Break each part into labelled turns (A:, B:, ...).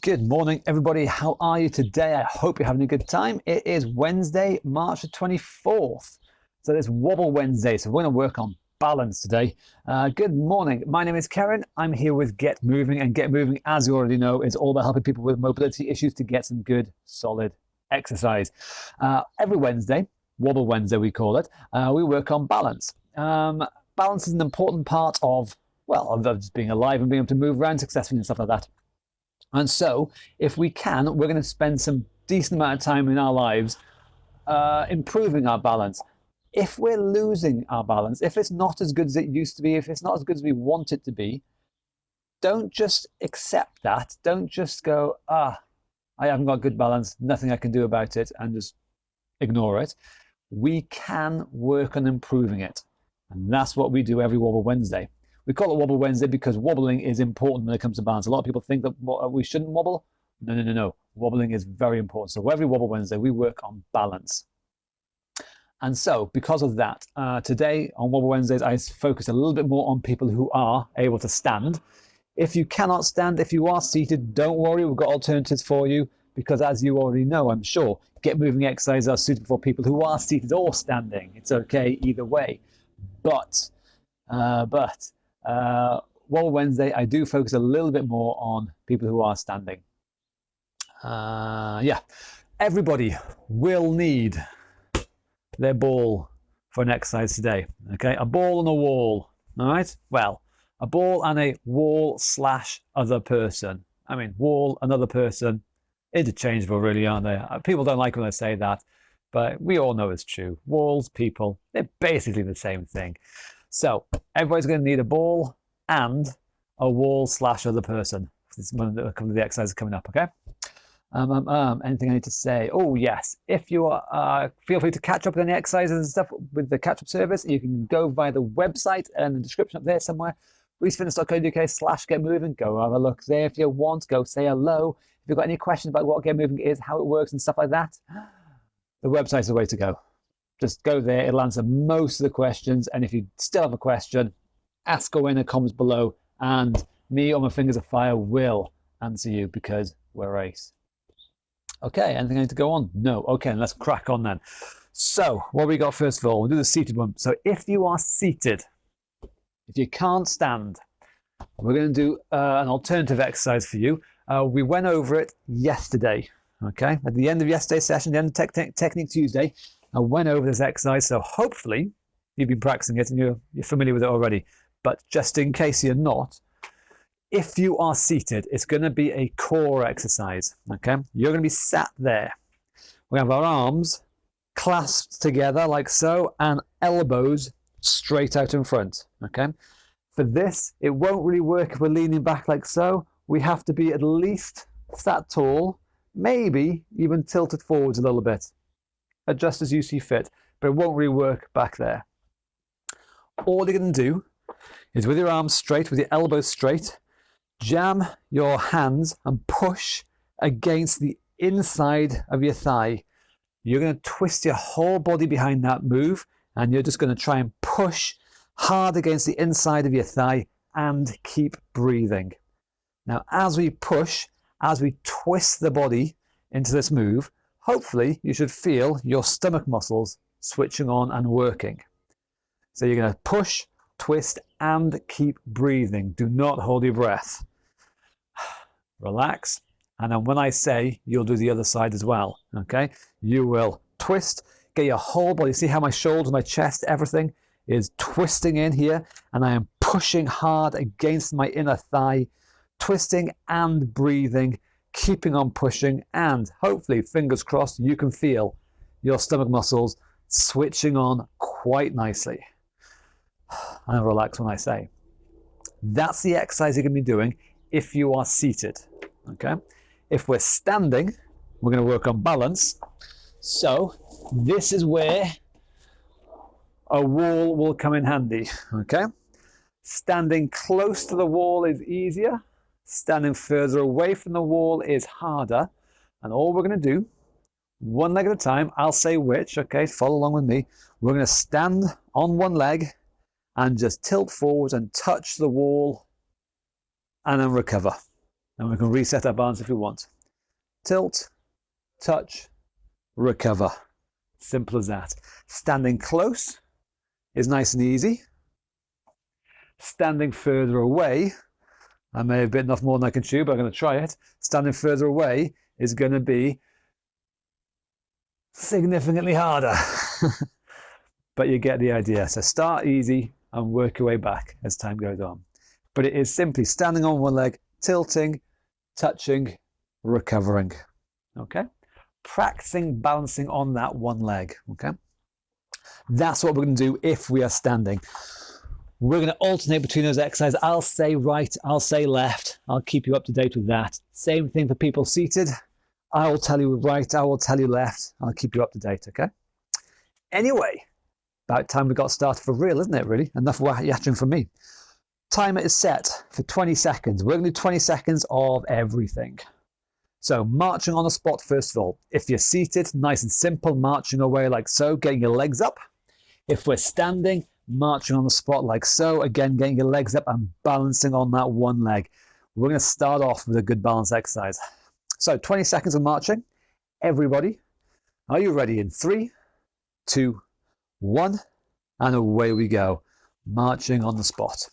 A: Good morning, everybody. How are you today? I hope you're having a good time. It is Wednesday, March the 24th. So it's Wobble Wednesday. So we're going to work on balance today. Good morning. My name is Karen. I'm here with Get Moving. And Get Moving, as you already know, is all about helping people with mobility issues to get some good, solid exercise. Every Wednesday, Wobble Wednesday we call it, we work on balance. Balance is an important part of just being alive and being able to move around successfully and stuff like that. And so, if we can, we're going to spend some decent amount of time in our lives improving our balance. If we're losing our balance, if it's not as good as it used to be, if it's not as good as we want it to be, don't just accept that. Don't just go, I haven't got good balance, nothing I can do about it, and just ignore it. We can work on improving it. And that's what we do every Wobble Wednesday. We call it Wobble Wednesday because wobbling is important when it comes to balance. A lot of people think that we shouldn't wobble. No. Wobbling is very important. So every Wobble Wednesday, we work on balance. And so because of that, today on Wobble Wednesdays, I focus a little bit more on people who are able to stand. If you cannot stand, if you are seated, don't worry. We've got alternatives for you because as you already know, I'm sure, Get Moving exercises are suitable for people who are seated or standing. It's okay either way. But Wobble Wednesday, I do focus a little bit more on people who are standing. Everybody will need their ball for an exercise today. Okay, a ball and a wall. All right. Well, a ball and a wall / other person. I mean, wall and other person, interchangeable, really, aren't they? People don't like when I say that, but we all know it's true. Walls, people, they're basically the same thing. So everybody's going to need a ball and a wall / other person. This is one of the exercises coming up, okay? Anything I need to say? Oh, yes. If you are, feel free to catch up with any exercises and stuff with the catch-up service. You can go via the website and the description up there somewhere, reesefitness.co.uk/getmoving. Go have a look there if you want. Go say hello. If you've got any questions about what Get Moving is, how it works and stuff like that, the website's the way to go. Just go there. It'll answer most of the questions. And if you still have a question, ask away in the comments below. And me or my fingers of fire will answer you because we're ace. Okay, anything I need to go on? No. Okay, let's crack on then. So, what we got first of all? We'll do the seated one. So, if you are seated, if you can't stand, we're going to do an alternative exercise for you. We went over it yesterday. Okay, at the end of yesterday's session, the end of Technique Tuesday, I went over this exercise. So, hopefully, you've been practicing it and you're familiar with it already. But just in case you're not, if you are seated, it's going to be a core exercise. Okay, you're going to be sat there. We have our arms clasped together like so and elbows straight out in front. Okay, for this, it won't really work if we're leaning back like so. We have to be at least sat tall, maybe even tilted forwards a little bit. Adjust as you see fit, but it won't really work back there. All you're going to do is with your arms straight, with your elbows straight, jam your hands and push against the inside of your thigh. You're going to twist your whole body behind that move, and you're just going to try and push hard against the inside of your thigh and keep breathing. Now, as we push, as we twist the body into this move, hopefully you should feel your stomach muscles switching on and working. So you're going to push, twist, and keep breathing. Do not hold your breath. Relax. And then when I say, you'll do the other side as well. Okay? You will twist, get your whole body. See how my shoulders, my chest, everything is twisting in here. And I am pushing hard against my inner thigh, twisting and breathing, keeping on pushing. And hopefully, fingers crossed, you can feel your stomach muscles switching on quite nicely. And relax when I say. That's the exercise you're going to be doing if you are seated. Okay? If we're standing, we're going to work on balance. So this is where a wall will come in handy. Okay? Standing close to the wall is easier. Standing further away from the wall is harder. And all we're going to do, one leg at a time, I'll say which. Okay? Follow along with me. We're going to stand on one leg and just tilt forwards and touch the wall and then recover. And we can reset our balance if we want. Tilt, touch, recover. Simple as that. Standing close is nice and easy. Standing further away, I may have bitten off more than I can chew, but I'm going to try it. Standing further away is going to be significantly harder. But you get the idea. So start easy and work your way back as time goes on. But it is simply standing on one leg, tilting, touching, recovering. Okay? Practicing balancing on that one leg. Okay? That's what we're going to do if we are standing. We're going to alternate between those exercises. I'll say right, I'll say left. I'll keep you up to date with that. Same thing for people seated. I will tell you right, I will tell you left. I'll keep you up to date, okay? Anyway, about time we got started for real, isn't it, really? Enough yattering from me. Timer is set for 20 seconds. We're going to do 20 seconds of everything. So marching on the spot, first of all. If you're seated, nice and simple, marching away like so, getting your legs up. If we're standing, marching on the spot like so, again, getting your legs up and balancing on that one leg. We're going to start off with a good balance exercise. So 20 seconds of marching. Everybody, are you ready? In 3, 2, 1, and away we go. Marching on the spot.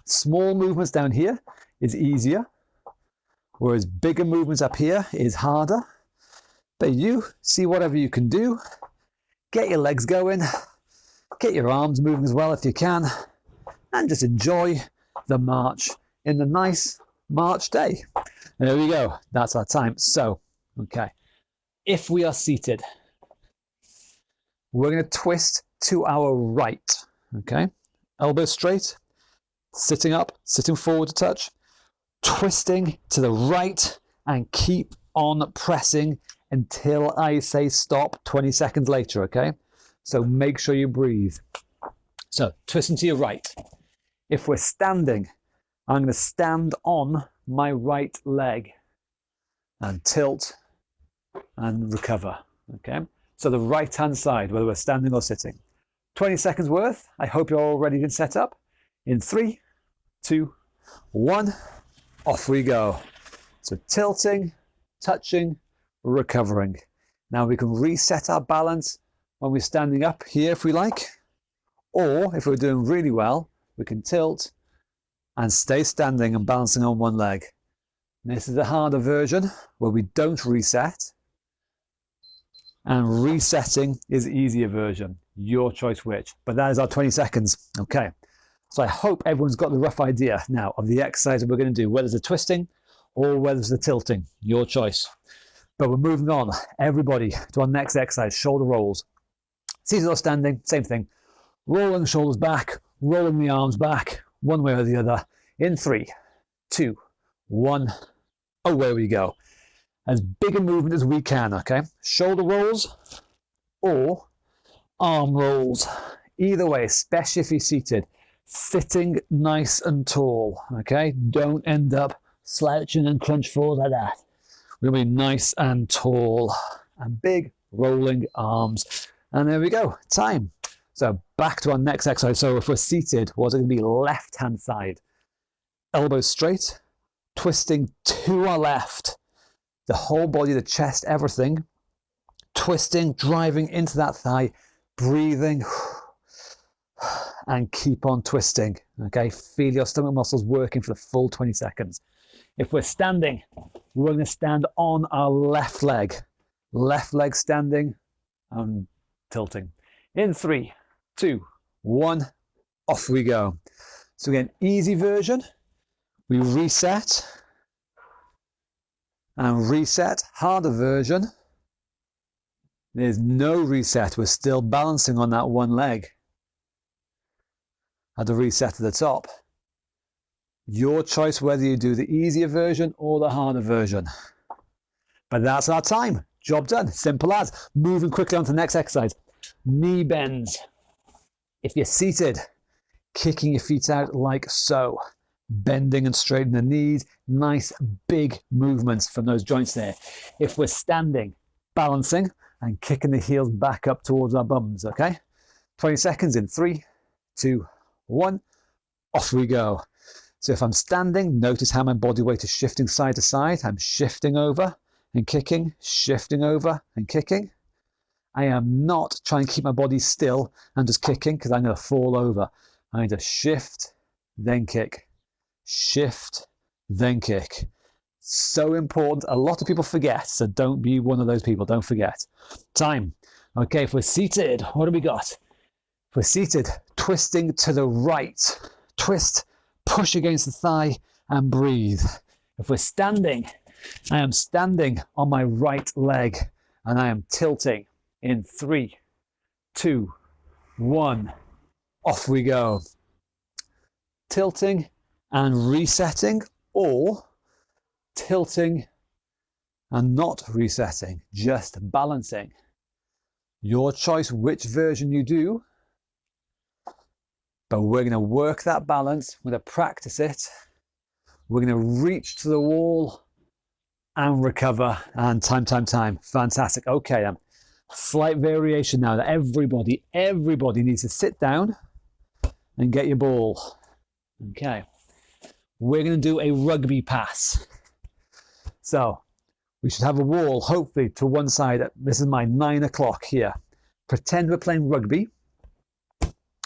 A: Small movements down here is easier, whereas bigger movements up here is harder. But you see whatever you can do. Get your legs going. Get your arms moving as well if you can. And just enjoy the march in the nice March day. And there we go. That's our time. So, okay. If we are seated, we're going to twist to our right. Okay. Elbows straight. Sitting up, sitting forward to touch. Twisting to the right and keep on pressing until I say stop 20 seconds later, okay? So make sure you breathe. So twisting to your right. If we're standing, I'm going to stand on my right leg and tilt and recover, okay? So the right-hand side, whether we're standing or sitting. 20 seconds worth. I hope you're all ready and set up. In 3, 2, 1, off we go. So tilting, touching, recovering. Now we can reset our balance when we're standing up here if we like, or if we're doing really well, we can tilt and stay standing and balancing on one leg. This is the harder version where we don't reset, and resetting is the easier version. Your choice which. But that is our 20 seconds. Okay. So I hope everyone's got the rough idea now of the exercise that we're going to do, whether it's the twisting or whether it's the tilting. Your choice. But we're moving on, everybody, to our next exercise, shoulder rolls. Seated or standing, same thing. Rolling the shoulders back, rolling the arms back, one way or the other. In 3, 2, 1, away we go. As big a movement as we can, okay? Shoulder rolls or arm rolls. Either way, especially if you're seated. Sitting nice and tall, okay? Don't end up slouching and crunch forward like that. We're going to be nice and tall and big rolling arms. And there we go, time. So back to our next exercise. So if we're seated, what's it going to be? Left-hand side. Elbows straight, twisting to our left. The whole body, the chest, everything. Twisting, driving into that thigh, breathing, and keep on twisting. Okay, feel your stomach muscles working for the full 20 seconds. If we're standing, we're going to stand on our left leg. Left leg standing and tilting. In 3, 2, 1, off we go. So again, easy version. We reset and reset. Harder version. There's no reset. We're still balancing on that one leg. At the reset at the top. Your choice whether you do the easier version or the harder version. But that's our time. Job done. Simple as. Moving quickly on to the next exercise. Knee bends. If you're seated, kicking your feet out like so. Bending and straightening the knees. Nice big movements from those joints there. If we're standing, balancing and kicking the heels back up towards our bums, okay? 20 seconds in 3, 2, 1, off we go. So if I'm standing, notice how my body weight is shifting side to side. I'm shifting over and kicking, shifting over and kicking. I am not trying to keep my body still and just kicking because I'm going to fall over. I'm going to shift, then kick. Shift, then kick. So important. A lot of people forget, so don't be one of those people. Don't forget. Time. Okay, if we're seated, what do we got? If we're seated, twisting to the right. Twist, push against the thigh and breathe. If we're standing, I am standing on my right leg and I am tilting in 3, 2, 1. Off we go. Tilting and resetting, or tilting and not resetting, just balancing. Your choice which version you do, but we're going to work that balance, we're going to practice it, we're going to reach to the wall and recover, and time. Fantastic. Okay then, slight variation now that everybody needs to sit down and get your ball. Okay, we're going to do a rugby pass. So we should have a wall, hopefully, to one side. This is my 9 o'clock here. Pretend we're playing rugby.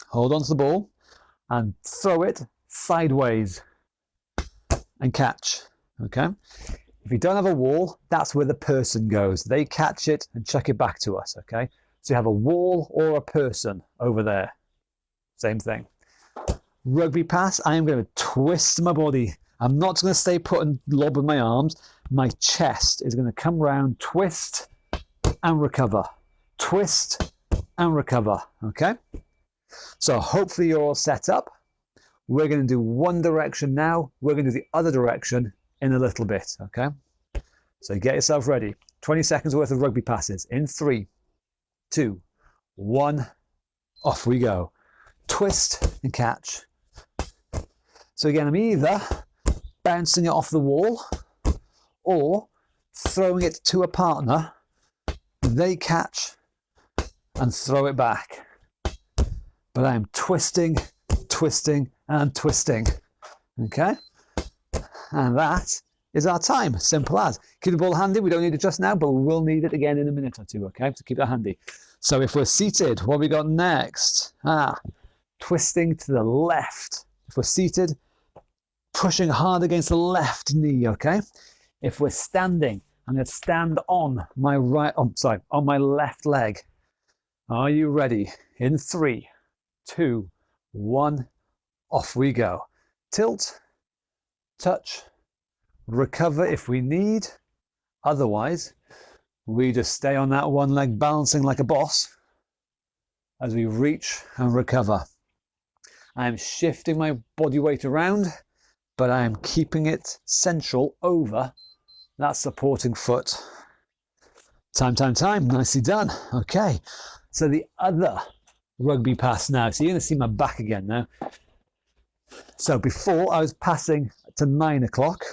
A: Hold on to the ball and throw it sideways and catch. Okay. If you don't have a wall, that's where the person goes. They catch it and chuck it back to us. Okay. So you have a wall or a person over there. Same thing. Rugby pass, I am going to twist my body. I'm not going to stay put and lob with my arms. My chest is going to come round, twist and recover. Twist and recover. Okay? So hopefully you're all set up. We're going to do one direction now. We're going to do the other direction in a little bit. Okay? So get yourself ready. 20 seconds worth of rugby passes in 3, 2, 1. Off we go. Twist and catch. So again, I'm either bouncing it off the wall or throwing it to a partner. They catch and throw it back. But I'm twisting, twisting, and twisting. Okay? And that is our time. Simple as. Keep the ball handy. We don't need it just now, but we will need it again in a minute or two. Okay? So keep that handy. So if we're seated, what have we got next? Twisting to the left. If we're seated, pushing hard against the left knee, okay? If we're standing, I'm going to stand on my on my left leg. Are you ready? In 3, 2, 1, off we go. Tilt, touch, recover if we need. Otherwise, we just stay on that one leg balancing like a boss as we reach and recover. I'm shifting my body weight around, but I am keeping it central over that supporting foot. Time. Nicely done. Okay, so the other rugby pass now. So you're going to see my back again now. So before I was passing to 9 o'clock.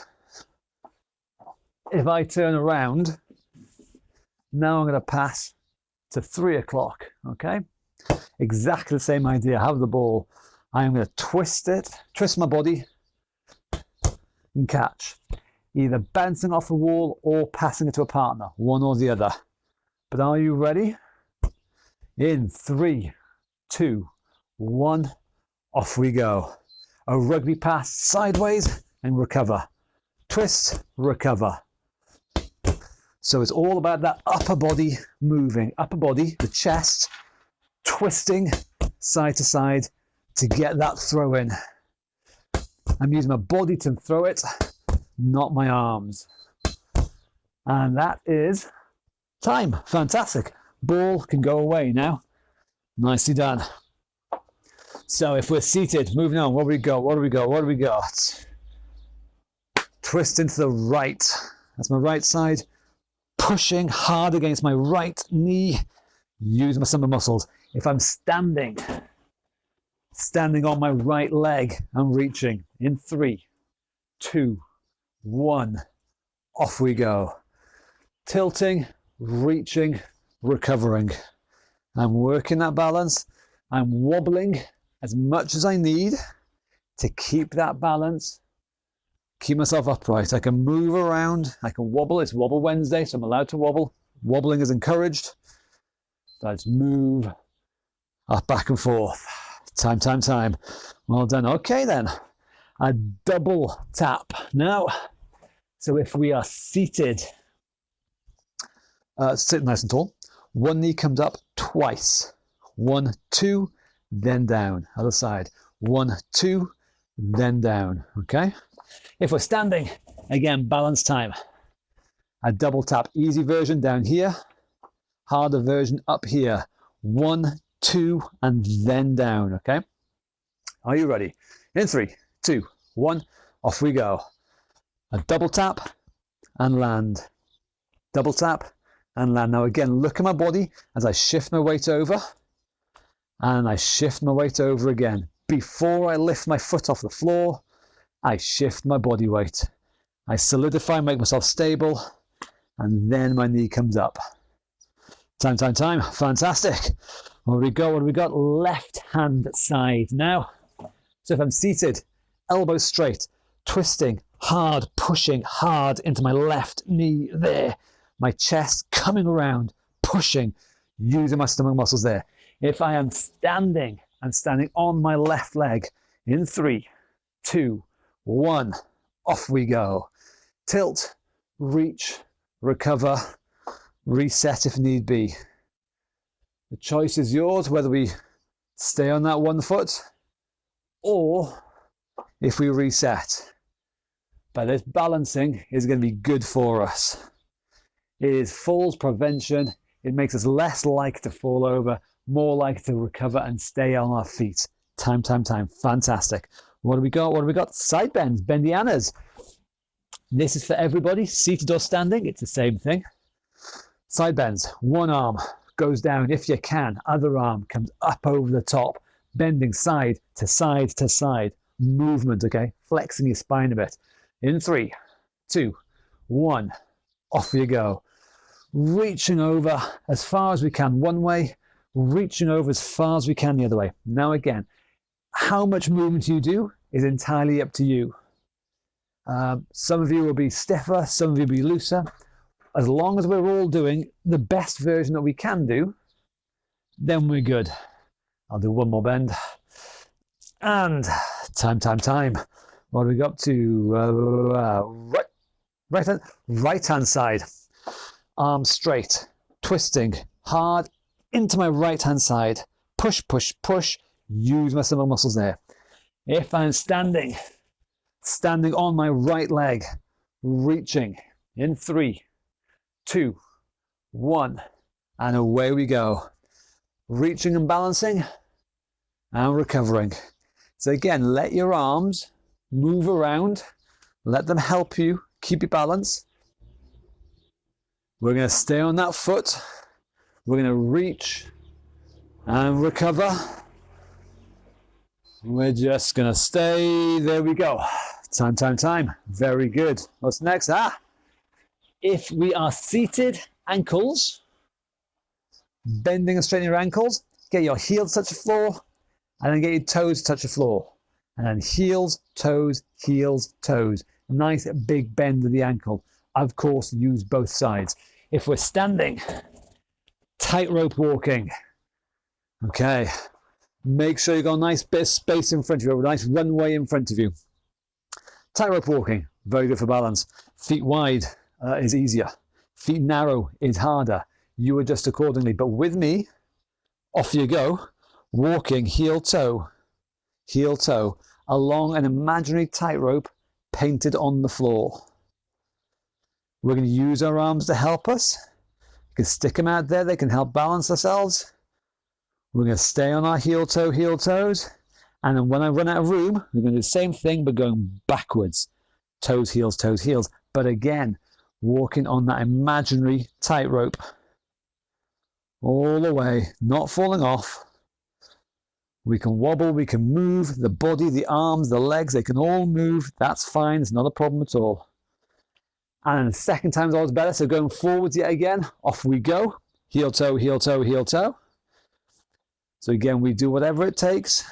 A: If I turn around, now I'm going to pass to 3 o'clock. Okay, exactly the same idea. Have the ball. I'm going to twist my body and catch. Either bouncing off the wall or passing it to a partner, one or the other. But are you ready? In 3, 2, 1, off we go. A rugby pass sideways and recover. Twist, recover. So it's all about that upper body moving. Upper body, the chest, twisting side to side to get that throw in. I'm using my body to throw it, not my arms. And that is time. Fantastic. Ball can go away now. Nicely done. So if we're seated, moving on, what do we got? Twist into the right. That's my right side. Pushing hard against my right knee. Use my summer muscles. If I'm standing on my right leg, I'm reaching in 3, 2, 1. Off we go. Tilting, reaching, recovering. I'm working that balance. I'm wobbling as much as I need to keep that balance, keep myself upright. I can move around, I can wobble. It's Wobble Wednesday, so I'm allowed to wobble. Wobbling is encouraged. So I just move up, back and forth. Time, time, time. Well done. Okay then. A double tap. Now, so if we are seated, sit nice and tall. One knee comes up twice. 1, 2, then down. Other side. 1, 2, then down. Okay? If we're standing, again, balance time. A double tap. Easy version down here. Harder version up here. 1, 2, and then down. Okay? Are you ready? In 3, 2, 1, off we go. A double tap and land. Double tap and land. Now again, look at my body as I shift my weight over. And I shift my weight over again. Before I lift my foot off the floor, I shift my body weight. I solidify, make myself stable, and then my knee comes up. Time, time, time. Fantastic. What do we go? What do we got? Left hand side now. So if I'm seated, elbows straight, twisting hard, pushing hard into my left knee there. My chest coming around, pushing, using my stomach muscles there. If I am standing, I'm standing on my left leg. In 3, 2, 1, off we go. Tilt, reach, recover, reset if need be. The choice is yours, whether we stay on that one foot or if we reset. But this balancing is going to be good for us. It is falls prevention. It makes us less likely to fall over, more likely to recover and stay on our feet. Time, time, time. Fantastic. What do we got? What do we got? Side bends, bendianas. This is for everybody, seated or standing. It's the same thing. Side bends. One arm goes down if you can. Other arm comes up over the top. Bending side to side to side. Movement, okay? Flexing your spine a bit. In 3, 2, 1. Off you go. Reaching over as far as we can one way. Reaching over as far as we can the other way. Now again, how much movement you do is entirely up to you. Some of you will be stiffer, some of you will be looser. As long as we're all doing the best version that we can do, then we're good. I'll do one more bend. And time, time, time. What do we got to? Right hand side. Arm straight. Twisting hard into my right hand side. Push, push, push. Use my stomach muscles there. If I'm standing on my right leg, reaching in 3, 2, 1, and away we go. Reaching and balancing and recovering. So again, let your arms move around. Let them help you keep your balance. We're going to stay on that foot. We're going to reach and recover. We're just going to stay. There we go. Time, time, time. Very good. What's next? If we are seated, ankles, bending and straightening your ankles, get your heels touch the floor, and then get your toes touch the floor. And then heels, toes, heels, toes. Nice big bend of the ankle. Of course, use both sides. If we're standing, tightrope walking. Okay. Make sure you've got a nice bit of space in front of you, a nice runway in front of you. Tightrope walking, very good for balance. Feet wide is easier. Feet narrow is harder. You adjust accordingly. But with me, off you go, walking heel toe, along an imaginary tightrope painted on the floor. We're going to use our arms to help us. You can stick them out there. They can help balance ourselves. We're going to stay on our heel toes. And then when I run out of room, we're going to do the same thing, but going backwards. Toes, heels. But again, walking on that imaginary tightrope. All the way, not falling off. We can wobble, we can move. The body, the arms, the legs, they can all move. That's fine. It's not a problem at all. And then the second time's always better. So going forwards yet again, off we go. Heel toe. So again, we do whatever it takes.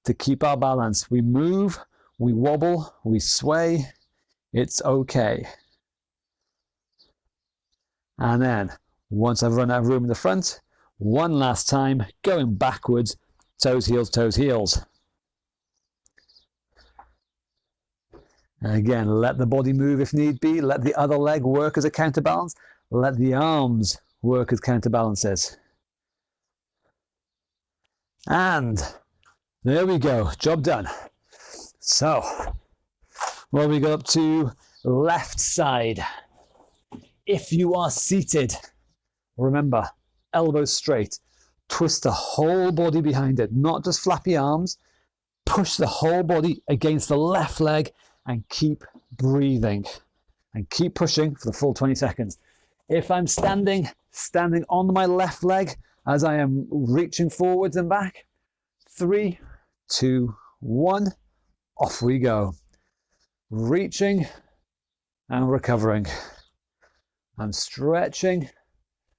A: to keep our balance. We move, we wobble, we sway. It's okay. And then, once I've run out of room in the front, one last time, going backwards, toes, heels, toes, heels. And again, let the body move if need be. Let the other leg work as a counterbalance. Let the arms work as counterbalances. And there we go, job done. So, well, we go up to left side. If you are seated, remember, elbows straight. Twist the whole body behind it, not just flappy arms. Push the whole body against the left leg and keep breathing. And keep pushing for the full 20 seconds. If I'm standing on my left leg as I am reaching forwards and back, 3, 2, 1, off we go. Reaching and recovering. I'm stretching.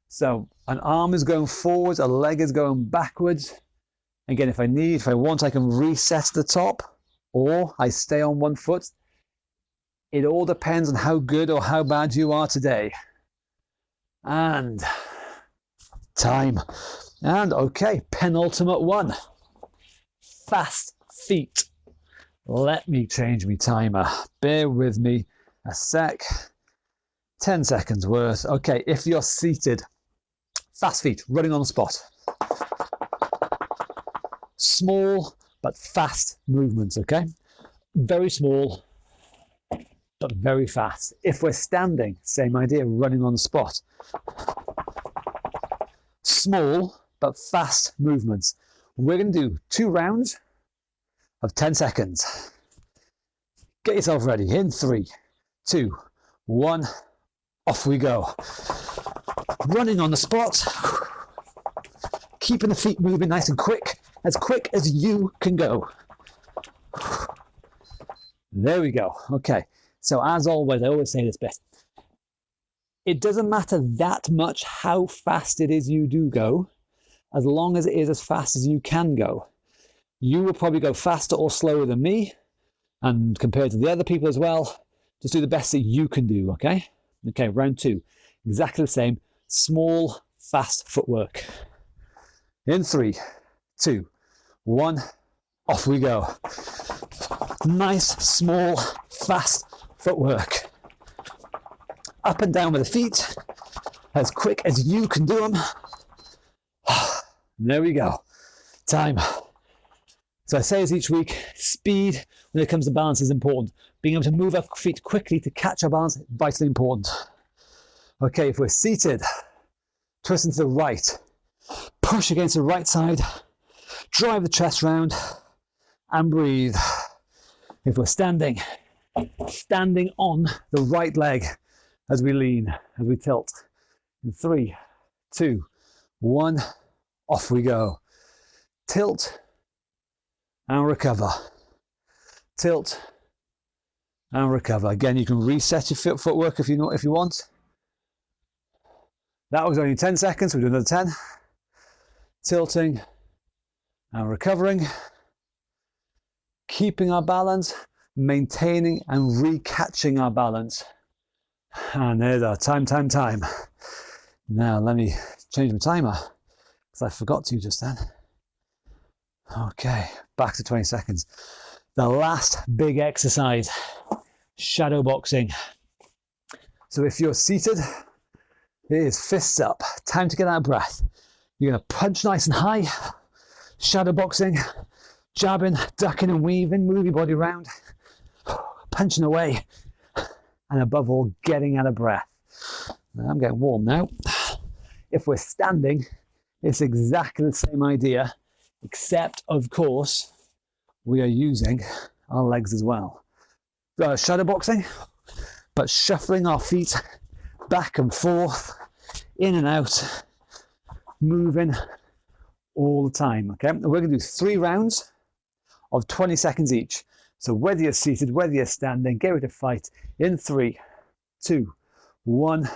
A: So an arm is going forwards, a leg is going backwards. Again, if I want, I can reset the top, or I stay on one foot. It all depends on how good or how bad you are today. And time. And okay, penultimate one. Fast feet. Let me change my timer. Bear with me a sec. 10 seconds worth. Okay, if you're seated, fast feet, running on the spot. Small but fast movements, okay? Very small but very fast. If we're standing, same idea, running on the spot. Small but fast movements. We're going to do 2 rounds of 10 seconds. Get yourself ready. In 3, 2, 1, off we go. Running on the spot. Keeping the feet moving nice and quick as you can go. There we go. Okay. So as always, I always say this bit. It doesn't matter that much how fast it is you do go, as long as it is as fast as you can go. You will probably go faster or slower than me, and compared to the other people as well. Just do the best that you can do, okay? Okay, round 2. Exactly the same. Small, fast footwork. In 3, 2, 1, off we go. Nice, small, fast footwork. Up and down with the feet, as quick as you can do them. There we go. Time. So I say this each week, speed when it comes to balance is important. Being able to move our feet quickly to catch our balance is vitally important. Okay, if we're seated, twist into the right, push against the right side, drive the chest round, and breathe. If we're standing on the right leg as we lean, as we tilt. In 3, 2, 1, off we go. Tilt and recover. Tilt and recover. Again, you can reset your footwork if you want. That was only 10 seconds, we'll do another 10. Tilting and recovering. Keeping our balance, maintaining and recatching our balance. And there's our time. Now let me change my timer, because I forgot to just then. Okay, back to 20 seconds. The last big exercise, shadow boxing. So if you're seated, it is fists up. Time to get out of breath. You're going to punch nice and high. Shadow boxing, jabbing, ducking and weaving, move your body around, punching away, and above all, getting out of breath. Now, I'm getting warm now. If we're standing, it's exactly the same idea, except, of course, we are using our legs as well. Shadow boxing, but shuffling our feet back and forth, in and out, moving all the time. Okay, we're going to do 3 rounds of 20 seconds each. So whether you're seated, whether you're standing, get ready to fight. In 3, 2, 1,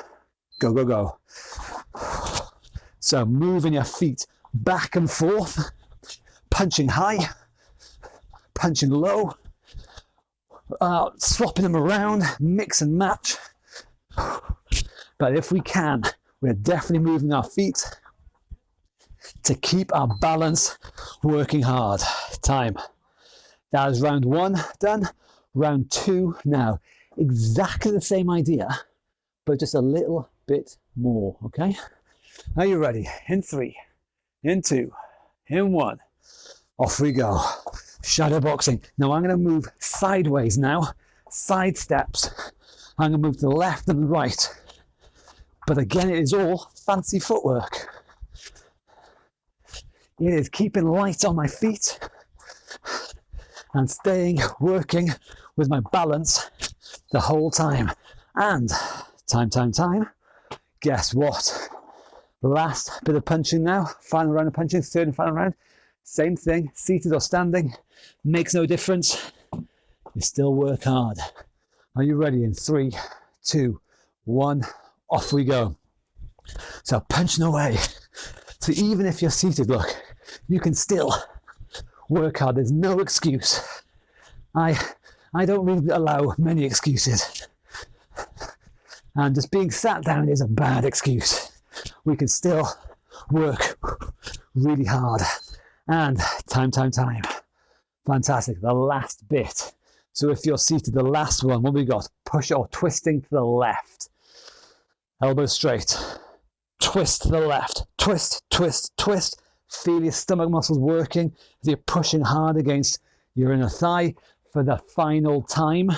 A: go, go, go. So moving your feet back and forth, punching high, punching low, swapping them around, mix and match. But if we can, we're definitely moving our feet to keep our balance, working hard. Time. That is round 1 done. Round 2 now. Exactly the same idea, but just a little bit more, okay? Are you ready? In 3, in 2, in 1. Off we go. Shadow boxing. Now I'm going to move sideways now. Side steps. I'm going to move to the left and the right. But again, it is all fancy footwork. It is keeping light on my feet and staying, working with my balance the whole time. And time. Guess what? Last bit of punching now. Final round of punching, third and final round. Same thing, seated or standing, makes no difference. You still work hard. Are you ready? In 3, 2, 1, off we go. So punching away. So even if you're seated, look, you can still work hard. There's no excuse. I don't really allow many excuses. And just being sat down is a bad excuse. We can still work really hard. And time. Fantastic. The last bit. So if you're seated, the last one, what we got? Push or twisting to the left. Elbow straight. Twist to the left. Twist. Feel your stomach muscles working as you're pushing hard against your inner thigh for the final time.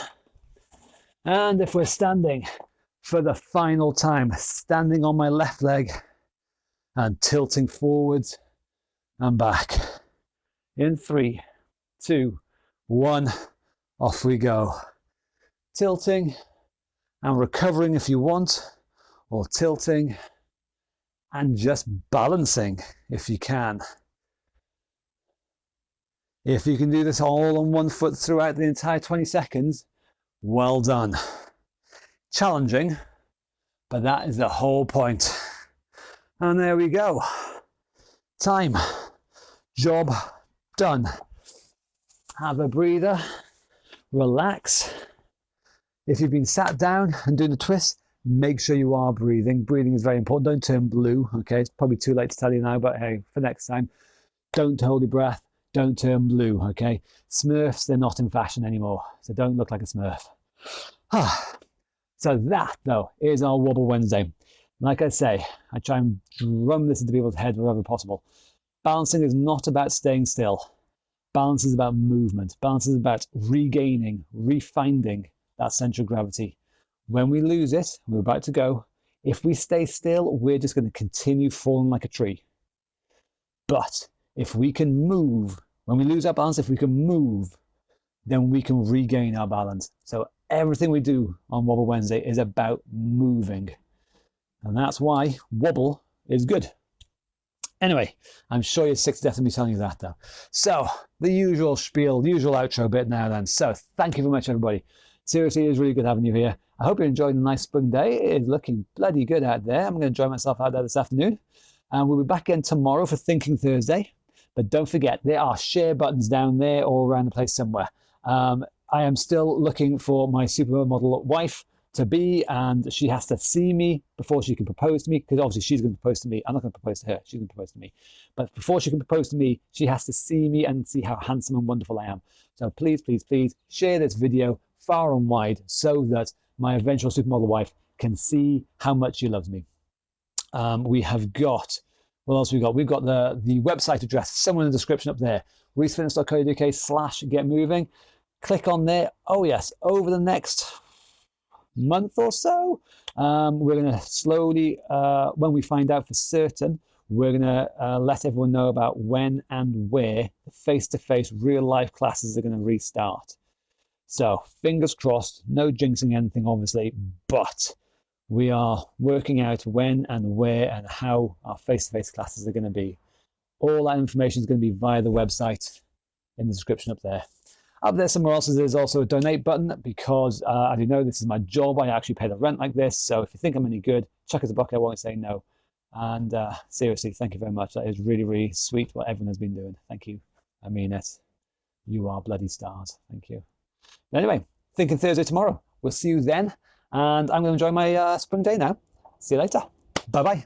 A: And if we're standing, for the final time, standing on my left leg and tilting forwards and back. In 3, 2, 1, off we go. Tilting and recovering if you want, or tilting and just balancing if you can. If you can do this all on one foot throughout the entire 20 seconds, well done. Challenging, but that is the whole point. And there we go. Time. Job done. Have a breather. Relax. If you've been sat down and doing the twist, make sure you are breathing. Breathing is very important. Don't turn blue. Okay, it's probably too late to tell you now, but hey, for next time, don't hold your breath. Don't turn blue. Okay, Smurfs, they're not in fashion anymore, so don't look like a Smurf. So that, though, is our Wobble Wednesday. Like I say, I try and drum this into people's heads wherever possible. Balancing is not about staying still. Balance is about movement. Balance is about regaining, refinding that center of gravity. When we lose it, we're about to go. If we stay still, we're just going to continue falling like a tree. But if we can move, when we lose our balance, if we can move, then we can regain our balance. So everything we do on Wobble Wednesday is about moving. And that's why wobble is good. Anyway, I'm sure you're sick to death of me telling you that, though. So, the usual spiel, the usual outro bit now then. So, thank you very much, everybody. Seriously, it is really good having you here. I hope you're enjoying the nice spring day. It is looking bloody good out there. I'm going to enjoy myself out there this afternoon. And we'll be back again tomorrow for Thinking Thursday. But don't forget, there are share buttons down there all around the place somewhere. I am still looking for my supermodel wife to be, and she has to see me before she can propose to me, because obviously she's going to propose to me. I'm not going to propose to her, she's going to propose to me. But before she can propose to me, she has to see me and see how handsome and wonderful I am. So please share this video far and wide so that my eventual supermodel wife can see how much she loves me. We have got, what else we got? We've got the website address somewhere in the description up there, reesefitness.co.uk/getmoving. Click on there. Oh yes, over the next month or so, we're going to slowly, when we find out for certain, we're going to let everyone know about when and where the face-to-face real-life classes are going to restart. So fingers crossed, no jinxing anything obviously, but we are working out when and where and how our face-to-face classes are going to be. All that information is going to be via the website in the description up there. Up there somewhere else there's also a donate button, because as you know, this is my job. I actually pay the rent like this. So if you think I'm any good, chuck us a bucket. I won't say no. And seriously, thank you very much. That is really, really sweet what everyone has been doing. Thank you. I mean it. You are bloody stars. Thank you. Anyway, Thinking Thursday tomorrow. We'll see you then. And I'm going to enjoy my spring day now. See you later. Bye-bye.